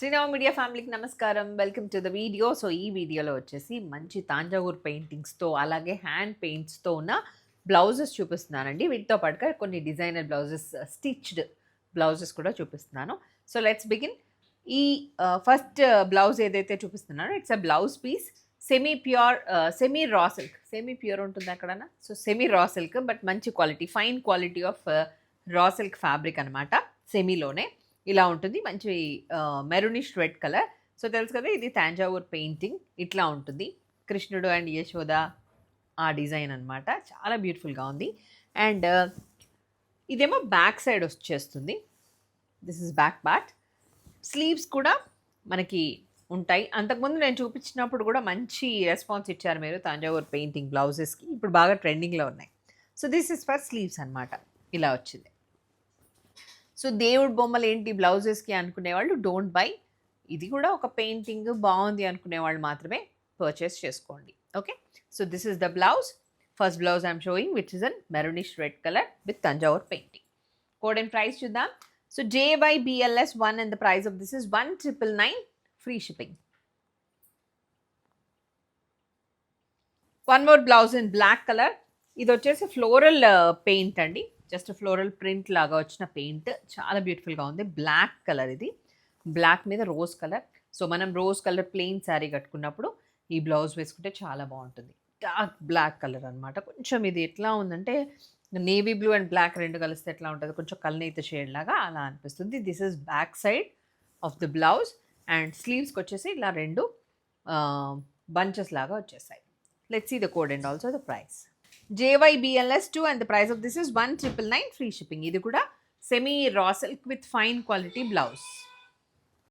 Sriram media ఫ్యామిలీకి నమస్కారం. Welcome to the video. So ఈ వీడియోలో వచ్చేసి మంచి తాంజావూర్ పెయింటింగ్స్తో అలాగే హ్యాండ్ పెయింట్స్తో ఉన్న బ్లౌజెస్ చూపిస్తున్నానండి. వీటితో పాటుగా కొన్ని డిజైనర్ బ్లౌజెస్, స్టిచ్డ్ బ్లౌజెస్ కూడా చూపిస్తున్నాను. So let's begin. ఈ ఫస్ట్ బ్లౌజ్ ఏదైతే చూపిస్తున్నానో it's a blouse piece, semi pure, semi raw silk. Semi pure ఉంటుంది అక్కడనా, so semi raw silk, but మంచి quality, fine quality of raw silk fabric అనమాట. సెమీలోనే ఇలా ఉంటుంది, మంచి మెరూనిష్ రెడ్ కలర్. సో తెలుసు కదా, ఇది తాంజావూర్ పెయింటింగ్. ఇట్లా ఉంటుంది, కృష్ణుడు అండ్ యశోద ఆ డిజైన్ అనమాట. చాలా బ్యూటిఫుల్గా ఉంది. అండ్ ఇదేమో బ్యాక్ సైడ్ వచ్చేస్తుంది. This is back part. Sleeves కూడా మనకి ఉంటాయి. అంతకుముందు నేను చూపించినప్పుడు కూడా మంచి రెస్పాన్స్ ఇచ్చారు మీరు తాంజావూర్ పెయింటింగ్ బ్లౌజెస్కి. ఇప్పుడు బాగా ట్రెండింగ్లో ఉన్నాయి. So this is for sleeves అనమాట. ఇలా వచ్చింది. సో దేవుడు బొమ్మలు ఏంటి బ్లౌజెస్కి అనుకునేవాళ్ళు డోంట్ బై. ఇది కూడా ఒక పెయింటింగ్ బాగుంది అనుకునేవాళ్ళు మాత్రమే పర్చేస్ చేసుకోండి. Okay, so this is the blouse. First blouse I'm showing which is an maroonish red colour with Thanjavur painting. Code and price చూద్దాం. So JYBLS1 and the price of this is 1999, free shipping. One more blouse in black color. ఇది వచ్చేసి floral paint అండి. Just floral print లాగా వచ్చిన paint, చాలా బ్యూటిఫుల్గా ఉంది. Black colour, ఇది బ్లాక్ మీద రోజ్ కలర్. సో మనం రోజ్ కలర్ ప్లెయిన్ శారీ కట్టుకున్నప్పుడు ఈ బ్లౌజ్ వేసుకుంటే చాలా బాగుంటుంది. డార్క్ బ్లాక్ కలర్ అనమాట. కొంచెం ఇది ఎట్లా ఉందంటే నేవీ బ్లూ అండ్ బ్లాక్ రెండు కలిస్తే ఎట్లా ఉంటుంది, కొంచెం కల్నేత షేడ్ లాగా అలా అనిపిస్తుంది. This is back side of the blouse. And స్లీవ్స్కి వచ్చేసి ఇలా రెండు బంచెస్ లాగా వచ్చేసాయి. Let's see the code and also the price. JYBLS2 and the price of this is 1999, free shipping. ఇది కూడా semi raw silk with fine quality blouse.